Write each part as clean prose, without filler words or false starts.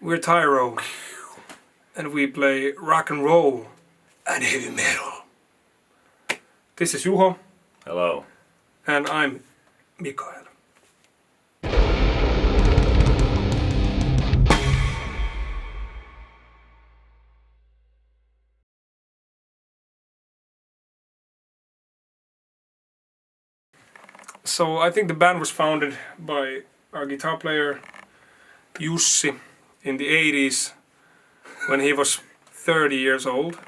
We're Tyro, and we play rock and roll and heavy metal. This is Juho. Hello. And I'm Mikael. So I think the band was founded by our guitar player Jussi in the 80s when he was 30 years old.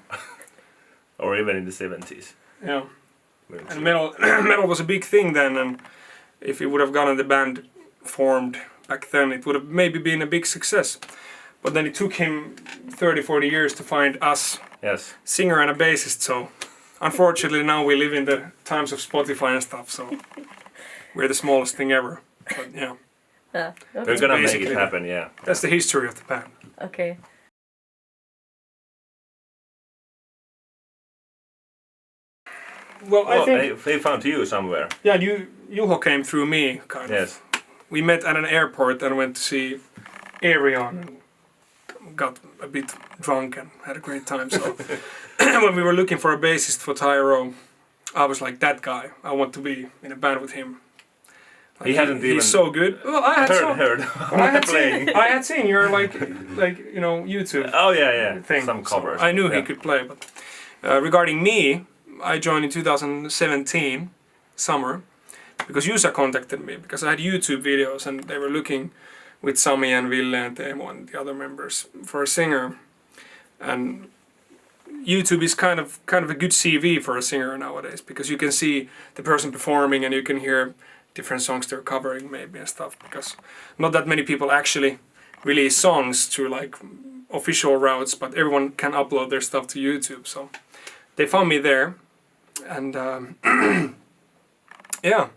Or even in the 70s. Yeah. And metal was a big thing then, and if he would have gotten the band formed back then, it would have maybe been a big success. But then it took him 30-40 years to find us, yes, singer and a bassist, so unfortunately now we live in the times of Spotify and stuff, so we're the smallest thing ever. But yeah. Okay. We're gonna make it happen, yeah. That's the history of the band. Okay. Well, I think they found you somewhere. Yeah, Juho came through me, kind yes. of. We met at an airport and went to see Arion. Got a bit drunk and had a great time. So when we were looking for a bassist for Tyro, I was like, that guy. I want to be in a band with him. Like, he hadn't even. He's so good. Well, I had seen your like YouTube. Oh yeah. Thing. Some covers. So I knew he could play, but regarding me, I joined in 2017 summer because Jusa contacted me because I had YouTube videos and they were looking with Sami and Ville and Teemu and the other members for a singer. And YouTube is kind of a good CV for a singer nowadays because you can see the person performing and you can hear different songs they're covering maybe and stuff, because not that many people actually release songs through like official routes, but everyone can upload their stuff to YouTube. So they found me there. And yeah,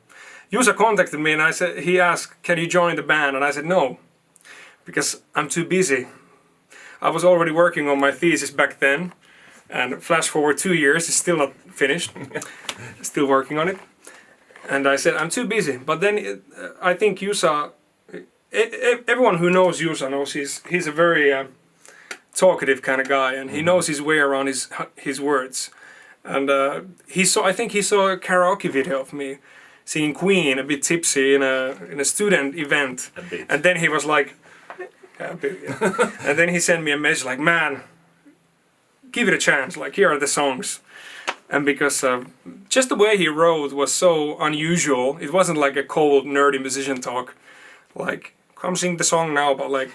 Jusa contacted me and he asked, can you join the band? And I said no, because I'm too busy. I was already working on my thesis back then, and flash forward 2 years, it's still not finished. Still working on it. And I said, I'm too busy. But then I think Jusa, everyone who knows Jusa knows he's a very talkative kind of guy, and he knows his way around his words. And I think he saw a karaoke video of me singing Queen a bit tipsy in a student event. A bit. And then he was like, yeah, a bit, yeah. And then he sent me a message like, man, give it a chance, like here are the songs. And because just the way he wrote was so unusual, it wasn't like a cold nerdy musician talk, like come sing the song now, but like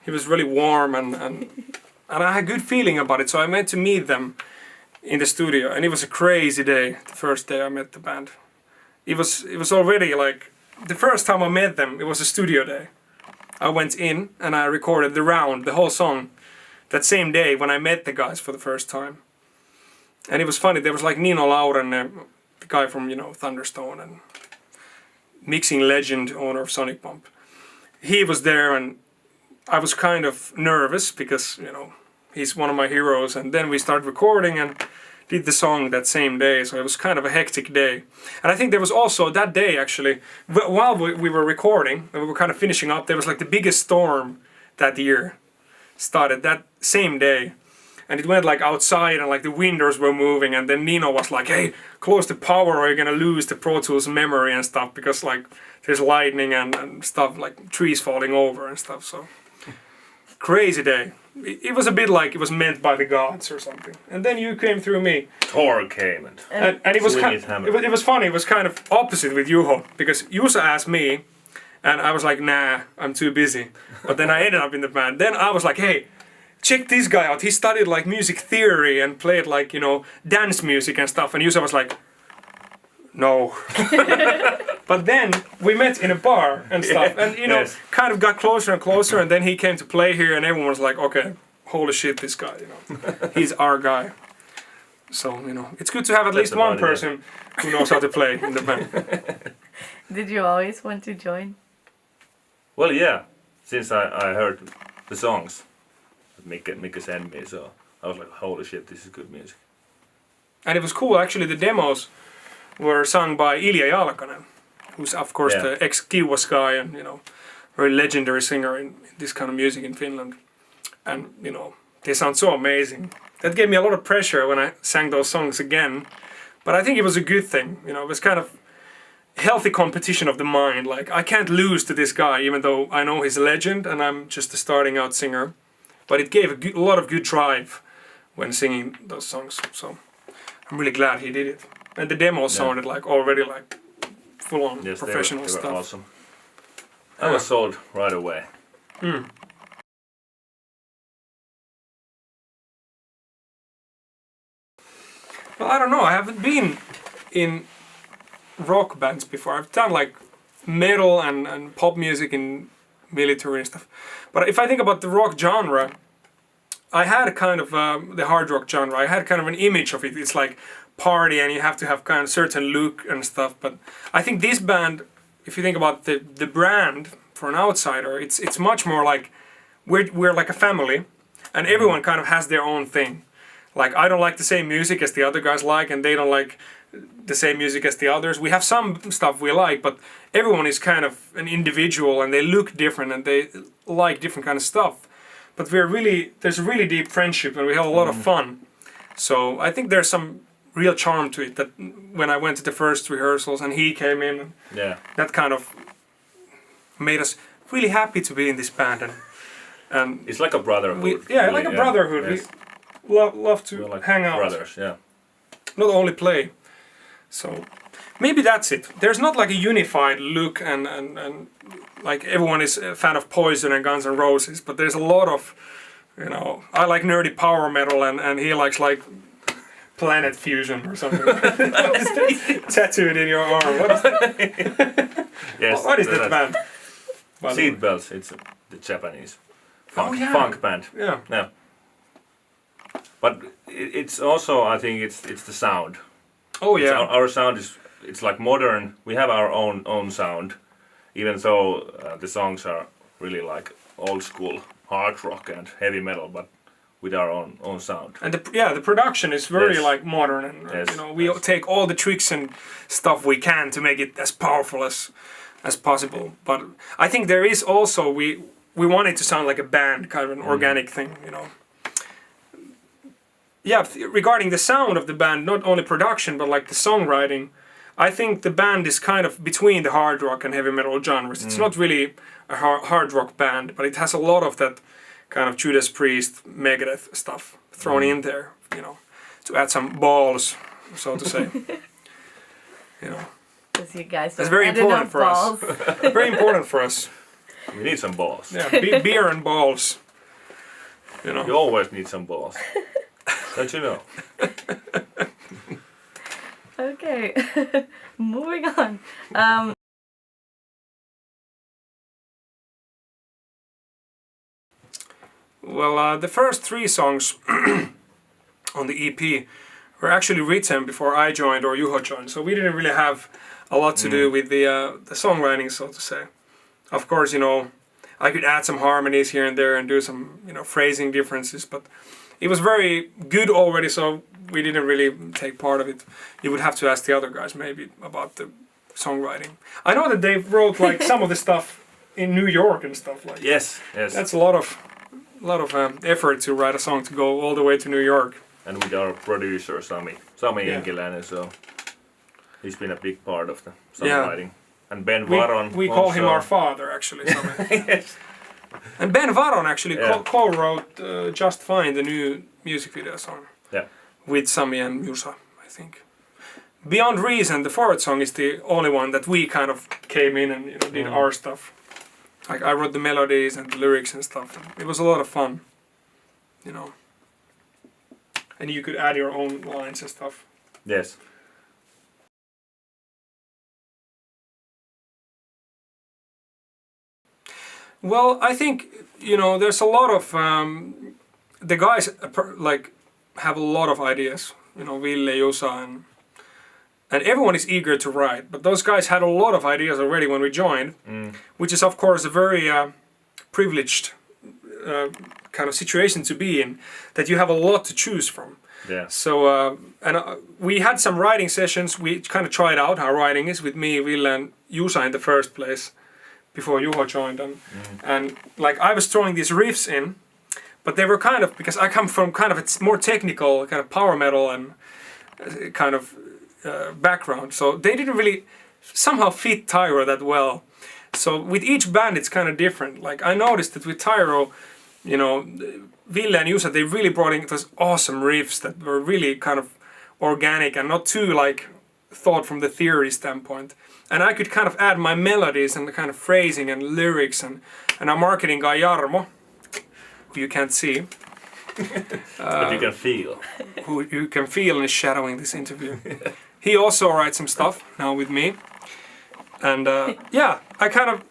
he was really warm and I had a good feeling about it, so I went to meet them in the studio, and it was a crazy day. The first day I met the band, it was already like the first time I met them. It was a studio day. I went in and I recorded the whole song, that same day when I met the guys for the first time. And it was funny. There was like Nino Lauren, the guy from Thunderstone and mixing legend, owner of Sonic Pump. He was there, and I was kind of nervous because he's one of my heroes, and then we started recording and did the song that same day, so it was kind of a hectic day. And I think there was also that day actually, while we were recording and we were kind of finishing up, there was like the biggest storm that year started that same day, and it went like outside and like the windows were moving, and then Nino was like, hey, close the power or you're gonna lose the Pro Tools memory and stuff, because like there's lightning and stuff, like trees falling over and stuff. So crazy day. It was a bit like it was meant by the gods or something. And then you came through me. Thor came and it was it was funny. It was kind of opposite with Juho, because Jusa asked me, and I was like, nah, I'm too busy. But then I ended up in the band. Then I was like, hey, check this guy out. He studied like music theory and played like dance music and stuff. And Jusa was like, no. But then we met in a bar and stuff, and yes. kind of got closer and closer, and then he came to play here, and everyone was like, okay, holy shit, this guy, he's our guy. So it's good to have at least one person who knows how to play in the band. Did you always want to join? Well, yeah, since I heard the songs that Mika sent me, so I was like, holy shit, this is good music. And it was cool, actually. The demos were sung by Ilja Jalkanen, who's of course the ex-Kiwas guy and very legendary singer in this kind of music in Finland. And, you know, they sound so amazing. That gave me a lot of pressure when I sang those songs again. But I think it was a good thing. You know, it was kind of healthy competition of the mind. Like, I can't lose to this guy, even though I know he's a legend and I'm just a starting out singer. But it gave a lot of good drive when singing those songs. So I'm really glad he did it. And the demo sounded like already like full-on professional they were stuff. Awesome. I was sold right away. Well, I don't know. I haven't been in rock bands before. I've done like metal and pop music in military and stuff. But if I think about the rock genre, I had kind of the hard rock genre. I had kind of an image of it. It's like party and you have to have kind of certain look and stuff. But I think this band, if you think about the brand for an outsider, it's much more like we're like a family, and everyone kind of has their own thing. Like, I don't like the same music as the other guys like, and they don't like the same music as the others. We have some stuff we like, but everyone is kind of an individual, and they look different, and they like different kind of stuff. But there's a really deep friendship, and we have a lot of fun. So I think there's some real charm to it, that when I went to the first rehearsals and he came in, that kind of made us really happy to be in this band. And it's like a brotherhood. Like a brotherhood. Yes. We love to like hang out. Brothers, yeah. Not only play. So maybe that's it. There's not like a unified look and like everyone is a fan of Poison and Guns N' Roses, but there's a lot of, you know, I like nerdy power metal and he likes like Planet Fusion or something. Tattooed in your arm. What is that? Yes, what is that band? Seatbelts, it's the Japanese funk band. Yeah. But it's also, I think it's the sound. Oh yeah. Our sound it's like modern. We have our own sound, even though the songs are really like old school hard rock and heavy metal, but with our own sound. And the production is very like modern, and you know, we take all the tricks and stuff we can to make it as powerful as possible. But I think there is also we want it to sound like a band, kind of an organic thing, you know. Yeah, regarding the sound of the band, not only production but like the songwriting, I think the band is kind of between the hard rock and heavy metal genres. It's not really a hard rock band, but it has a lot of that kind of Judas Priest, Megadeth stuff thrown in there, you know, to add some balls, so to say. You know, because you guys that's very important for us. Very important for us. We need some balls. Yeah, beer and balls. You know, you always need some balls. Don't you know? Okay, moving on. Well, the first 3 songs on the EP were actually written before I joined or JUHO joined, so we didn't really have a lot to do with the songwriting, so to say. Of course, you know, I could add some harmonies here and there and do some, you know, phrasing differences, but it was very good already, so we didn't really take part of it. You would have to ask the other guys maybe about the songwriting. I know that they wrote like some of the stuff in New York and stuff like. Yes. That's a lot of effort to write a song to go all the way to New York. And with our producer Sami Inkeläinen, so he's been a big part of the songwriting. And Ben Varon. We call him our father, actually. Yes. And Ben Varon actually co-wrote Just Fine, the new music video song. Yeah. With Sami and Musa, I think. Beyond Reason, the forward song, is the only one that we kind of came in and, you know, did our stuff. Like, I wrote the melodies and the lyrics and stuff. It was a lot of fun, you know. And you could add your own lines and stuff. Yes. Well, I think, you know, there's a lot of the guys like have a lot of ideas. You know, Ville, Jusa, and everyone is eager to write. But those guys had a lot of ideas already when we joined, which is of course a very privileged kind of situation to be in, that you have a lot to choose from. Yeah. So we had some writing sessions. We kind of tried out how writing is with me, Ville, and Jusa in the first place, before Juho joined, and like I was throwing these riffs in, but they were kind of, because I come from kind of it's more technical kind of power metal and kind of background, so they didn't really somehow fit Tyro that well. So with each band it's kind of different. Like I noticed that with Tyro, you know, Ville and Jusa, they really brought in those awesome riffs that were really kind of organic and not too like thought from the theory standpoint. And I could kind of add my melodies and the kind of phrasing and lyrics, and our marketing guy Jarmo, who you can't see, but you can feel. who you can feel and is shadowing this interview. He also writes some stuff now with me. And yeah, I kind of,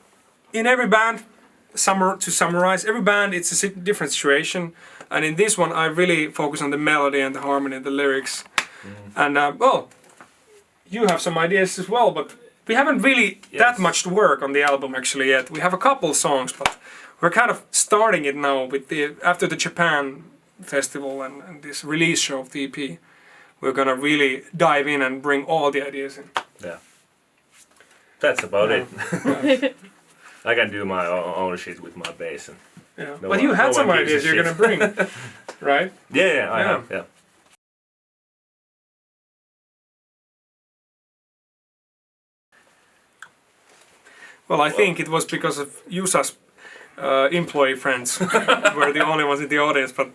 in every band, to summarize, every band it's a different situation. And in this one I really focus on the melody and the harmony and the lyrics. And well, you have some ideas as well, but we haven't really that much work on the album actually yet. We have a couple songs, but we're kind of starting it now with after the Japan festival and this release show of the EP. We're gonna really dive in and bring all the ideas in. Yeah. That's about it. Yeah. I can do my own shit with my bass. And Yeah. no But you one- had no some one gives ideas a you're shit. gonna bring, right? Yeah, I Yeah. have. Yeah. Well, I think it was because of Jusa's employee friends were the only ones in the audience, but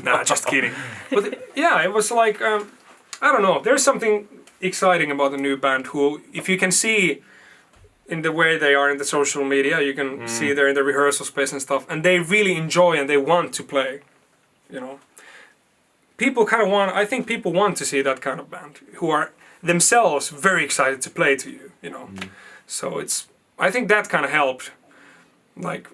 nah, just kidding. But yeah, it was like, I don't know, there's something exciting about the new band who, if you can see in the way they are in the social media, you can see they're in the rehearsal space and stuff, and they really enjoy and they want to play, you know. People kind of I think people want to see that kind of band who are themselves very excited to play to you, you know. So I think that kind of helped, like,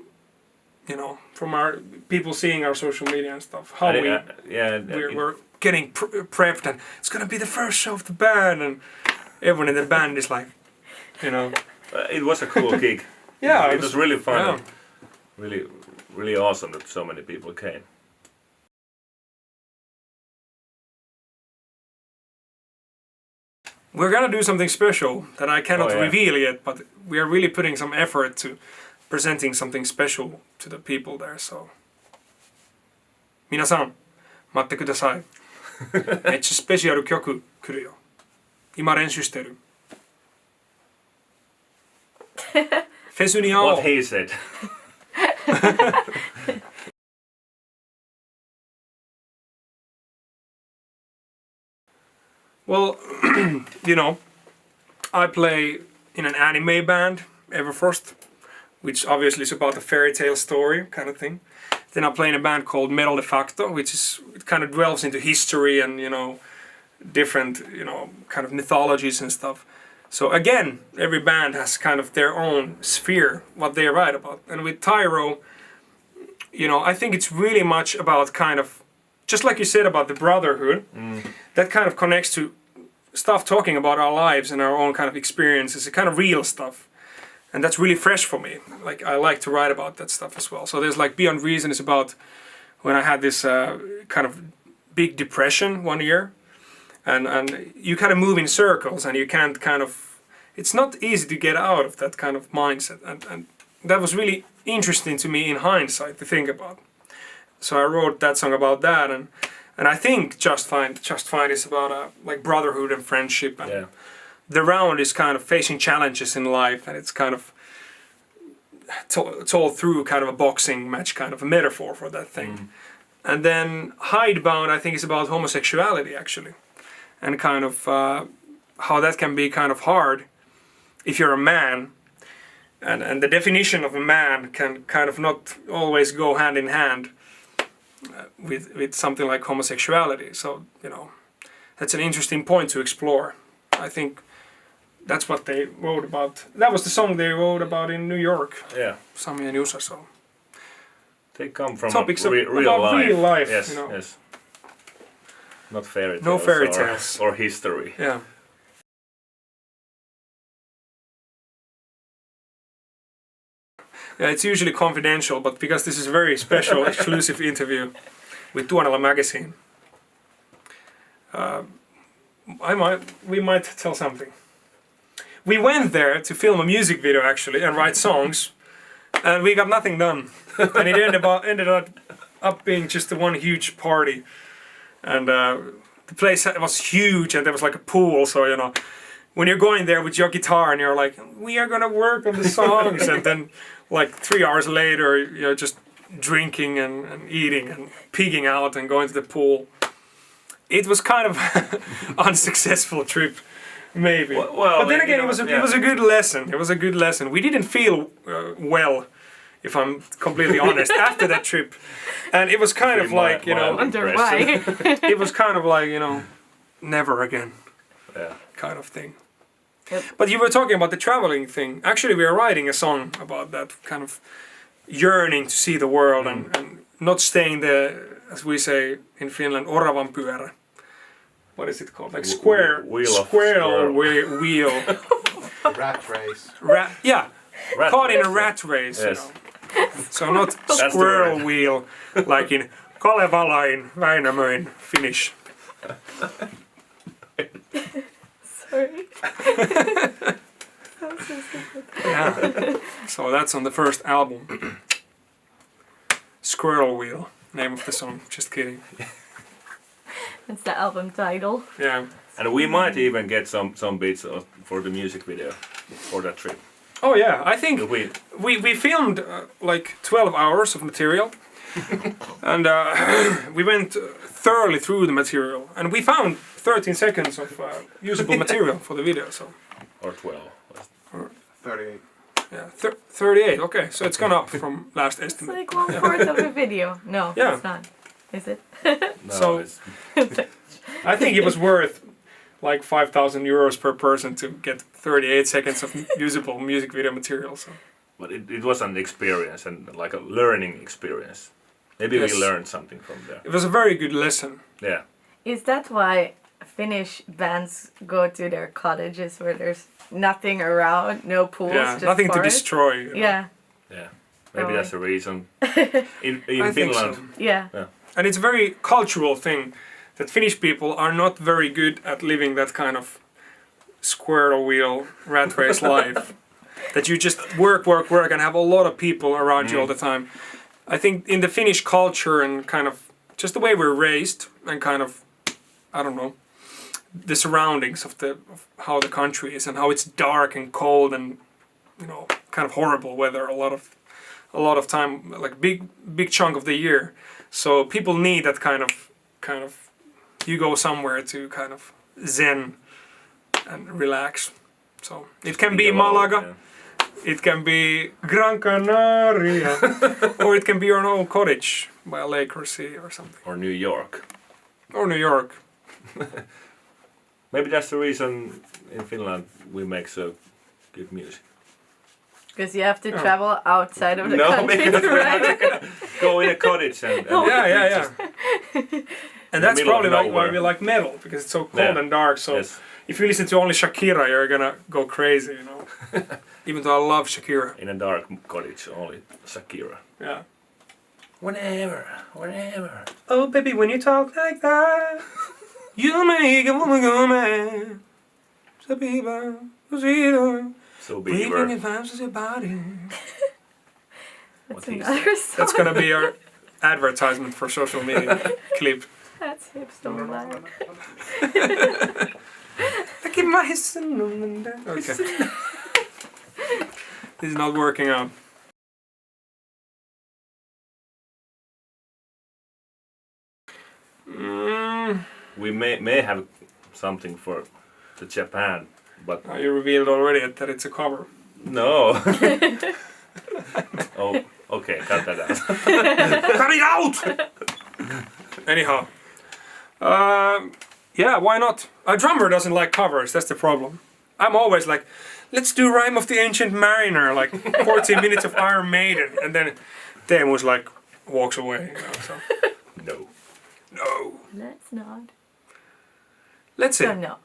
you know, from our people seeing our social media and stuff, how we're getting prepped, and it's gonna be the first show of the band, and everyone in the band is like, you know. It was a cool gig. Yeah, it was really fun. yeah. And really, really awesome that so many people came. We're gonna do something special that I cannot Oh, yeah. reveal yet, but we are really putting some effort to presenting something special to the people there, so. 皆さん、待ってください。めっちゃスペシャル曲来るよ。今練習してる。フェスに会おう。What he said. Well, you know, I play in an anime band, Everfrost, which obviously is about a fairy tale story kind of thing. Then I play in a band called Metal de Facto, which is, it kind of delves into history and, you know, different, you know, kind of mythologies and stuff. So again, every band has kind of their own sphere, what they write about. And with Tyro, you know, I think it's really much about kind of, just like you said about the brotherhood, that kind of connects to stuff talking about our lives and our own kind of experiences, the kind of real stuff. And that's really fresh for me. Like, I like to write about that stuff as well. So there's like Beyond Reason is about when I had this kind of big depression one year. And you kind of move in circles and you can't kind of, it's not easy to get out of that kind of mindset. And that was really interesting to me in hindsight to think about. So I wrote that song about that, and I think Just Fine is about like brotherhood and friendship, and the round is kind of facing challenges in life, and it's kind of told through kind of a boxing match, kind of a metaphor for that thing. And then Hidebound, I think, is about homosexuality actually, and kind of how that can be kind of hard if you're a man, and the definition of a man can kind of not always go hand in hand with something like homosexuality. So, you know, that's an interesting point to explore. I think that's what they wrote about. That was the song they wrote about in New York. Yeah. Sami and Jusa, so. They come from Topics real about life. real life, Yes, you know. yes. Not fairy tales. No fairy tales. Or history. Yeah. Yeah, it's usually confidential, but because this is a very special, exclusive interview with Tuonela Magazine, we might tell something. We went there to film a music video actually and write songs and we got nothing done. And it ended up being just the one huge party. And the place was huge, and there was like a pool, so you know, when you're going there with your guitar and you're like, we are gonna work on the songs, and then like 3 hours later you're just drinking and eating and pigging out and going to the pool. It was kind of unsuccessful trip, maybe. Well, but then again, you know, it was a good lesson. It was a good lesson. We didn't feel well, if I'm completely honest, after that trip. And it was kind of like, you know, Wonder why. it was kind of like, you know, never again Yeah. kind of thing. Yep. But you were talking about the traveling thing. Actually, we are writing a song about that kind of yearning to see the world and not staying there, as we say in Finland, oravan pyörä. What is it called? Like square wheel. Rat race. Yeah, Rat caught in a race, rat race. Yes. You know. So not the squirrel word. wheel like in Kalevala in Väinämöön, Finnish. Sorry. Yeah. So that's on the first album. Squirrel Wheel, name of the song. Just kidding. That's the album title. Yeah. And we might even get some bits for the music video for that trip. Oh yeah, I think If we filmed like 12 hours of material, and we went thoroughly through the material, and we found 13 seconds of usable material for the video. So or 12. 38. yeah, 38. Okay, so it's gone up from last It's estimate. like 1/4 of a video. No, Yeah. it's not. Is it? No, So- it's, I think it was worth like 5,000 euros per person to get 38 seconds of usable music video material. So but it was an experience and like a learning experience. Maybe Yes. we learned something from there. it was a very good lesson. Yeah. Is that why Finnish bands go to their cottages where there's nothing around, no pools, Yeah, just nothing to forest? destroy. You know. Yeah, Yeah. Maybe Right. that's the reason. In I think Finland, so. yeah. And it's a very cultural thing that Finnish people are not very good at living that kind of squirrel wheel rat race life. That you just work and have a lot of people around you all the time. I think in the Finnish culture and kind of just the way we're raised and kind of, I don't know, the surroundings of how the country is and how it's dark and cold and, you know, kind of horrible weather a lot of time, like big chunk of the year. So people need that kind of you go somewhere to kind of zen and relax. So it can be Malaga, yeah. it can be Gran Canaria, or it can be your own cottage by a lake or sea or something. Or New York. Or New York. Maybe that's the reason in Finland we make so good music. Because you have to Oh. travel outside of the No, country, because we have right? Go in a cottage and Yeah. And that's middle of probably why nowhere. we like metal, because it's so cold Yeah. and dark. So Yes. if you listen to only Shakira, you're gonna go crazy, you know. Even though I love Shakira. In a dark cottage, only Shakira. Yeah. Whenever. Oh baby, when you talk like that, you make a woman go mad. So people, So breathing Beaver. in vibes of your body. That's What he another song. That's gonna be our advertisement for social media clip. That's hipster black. I keep my hissing on the Okay. This is not working out. We may have something for the Japan, but You revealed already that it's a cover. no. Oh, okay, cut that out. Cut it out! Anyhow. Yeah, why not? A drummer doesn't like covers, that's the problem. I'm always like, let's do Rime of the Ancient Mariner, like 14 minutes of Iron Maiden, and then Teemu's like, walks away. You know, so. No. Let's not. Let's see. So no.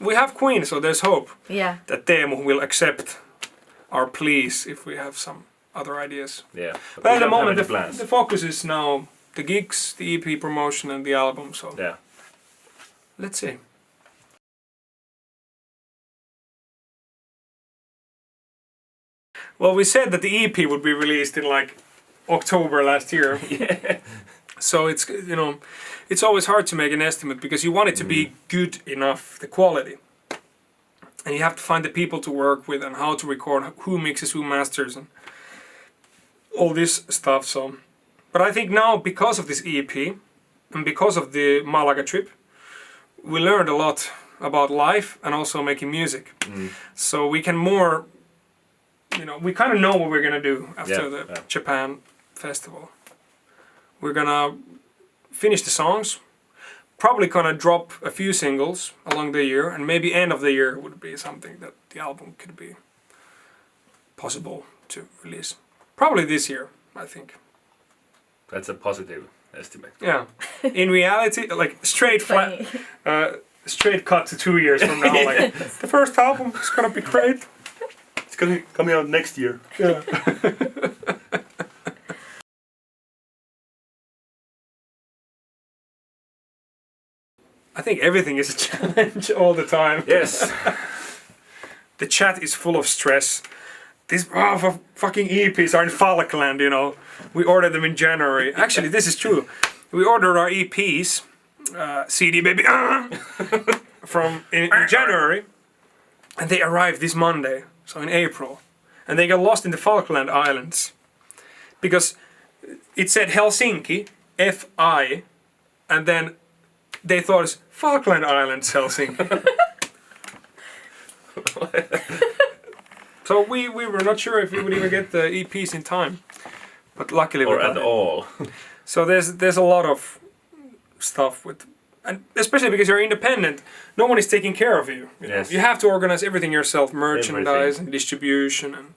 We have Queen, so there's hope Yeah. that Teemu will accept our pleas if we have some other ideas. Yeah. But we at the don't have moment, any plans. the focus is now the gigs, the EP promotion, and the album. So Yeah. let's see. Well, we said that the EP would be released in like October last year. So it's, you know, it's always hard to make an estimate because you want it to be good enough, the quality. And you have to find the people to work with and how to record, who mixes, who masters, and all this stuff. So, but I think now because of this EP and because of the Malaga trip, we learned a lot about life and also making music. So we can more, you know, we kind of know what we're gonna do after the Japan festival. We're gonna finish the songs, probably gonna drop a few singles along the year, and maybe end of the year would be something that the album could be possible to release. Probably this year, I think. That's a positive estimate. Yeah. In reality, like straight cut to 2 years from now. Like the first album is gonna be great. It's gonna coming out next year. Yeah. I think everything is a challenge all the time. Yes. The chat is full of stress. These fucking EPs are in Falkland, you know. We ordered them in January. Actually, this is true. We ordered our EPs, CD baby, from in January, and they arrived this Monday, so in April, and they got lost in the Falkland Islands because it said Helsinki, F-I, and then they thought it's Falkland Islands, Helsinki. So we were not sure if we would even get the EPs in time, but luckily we Or got at it. all. So there's a lot of stuff with, and especially because you're independent, no one is taking care of you. You know? Yes. You have to organize everything yourself, merchandise Everything. and distribution and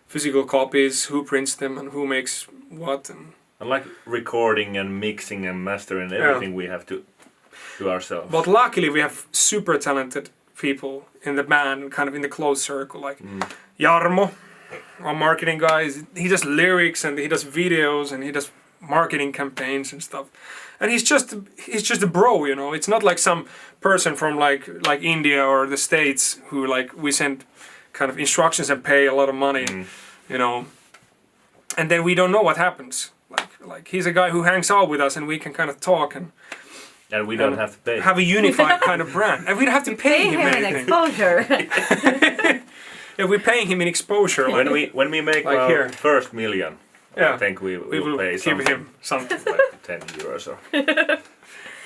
physical copies, who prints them and who makes what. And like recording and mixing and mastering, everything we have to do ourselves. but luckily we have super talented people in the band, kind of in the close circle, like Jarmo, our marketing guy. He does lyrics and he does videos and he does marketing campaigns and stuff. And he's just a bro, you know. It's not like some person from like India or the States who like we send kind of instructions and pay a lot of money, you know. And then we don't know what happens. Like he's a guy who hangs out with us and we can kind of talk and we don't have to pay. have a unified kind of brand. And we don't have to pay him an anything. exposure. Yeah, we're paying him in exposure. Like, When we make Like our here. first million, Yeah. I think we we will will pay give something him something. like 10 euros or.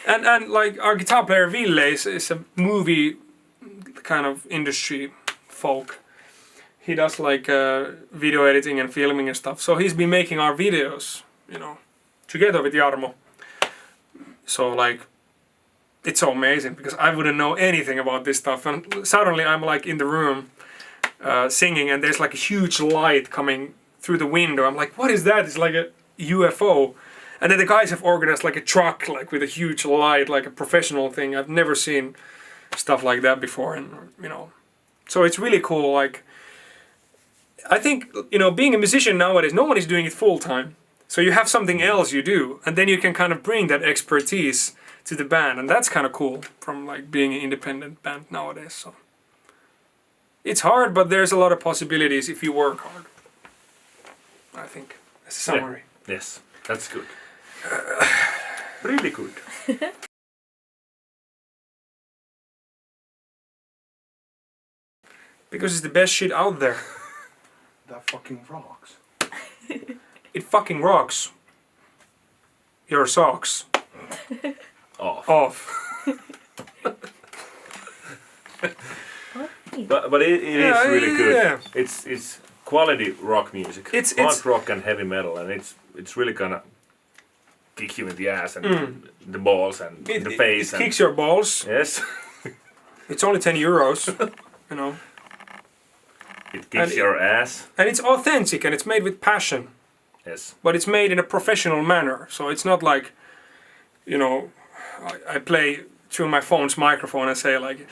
And like our guitar player Ville is a movie kind of industry folk. He does like video editing and filming and stuff. So he's been making our videos, you know, together with Jarmo. So like, it's so amazing because I wouldn't know anything about this stuff. And suddenly I'm like in the room singing and there's like a huge light coming through the window. I'm like, what is that? It's like a UFO. And then the guys have organized like a truck, like with a huge light, like a professional thing. I've never seen stuff like that before, and you know, so it's really cool. Like, I think, you know, being a musician nowadays, no one is doing it full time. So you have something else you do, and then you can kind of bring that expertise to the band, and that's kind of cool from like being an independent band nowadays. So it's hard, but there's a lot of possibilities if you work hard. I think that's a summary. Yeah. Yes, that's good. Really good. Because it's the best shit out there. That fucking rocks. It fucking rocks. Your socks Off. off. But it Yeah, is really good. yeah. It's quality rock music. It's- hard rock and heavy metal, and it's really gonna kick you in the ass and the balls and It, the it, face. it kicks your balls. Yes, It's only 10 euros, you know. it kicks And your ass. And it's authentic and it's made with passion. Yes, But it's made in a professional manner. So it's not like, you know, I play through my phone's microphone and say like,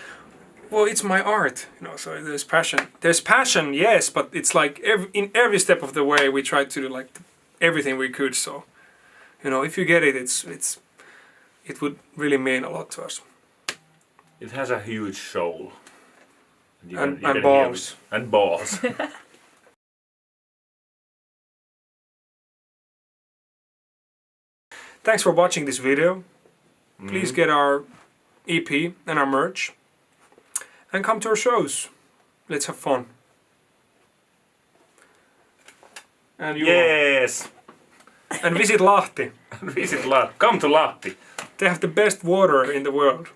well, it's my art, you know, so there's passion. There's passion, yes, but it's like in every step of the way we try to do like everything we could. So, you know, if you get it, it would really mean a lot to us. it has a huge soul. You And can hear balls. it. And balls. Thanks for watching this video. Please get our EP and our merch. And come to our shows. Let's have fun. And you Yes. and visit Lahti. Visit Lahti. Come to Lahti. They have the best water in the world.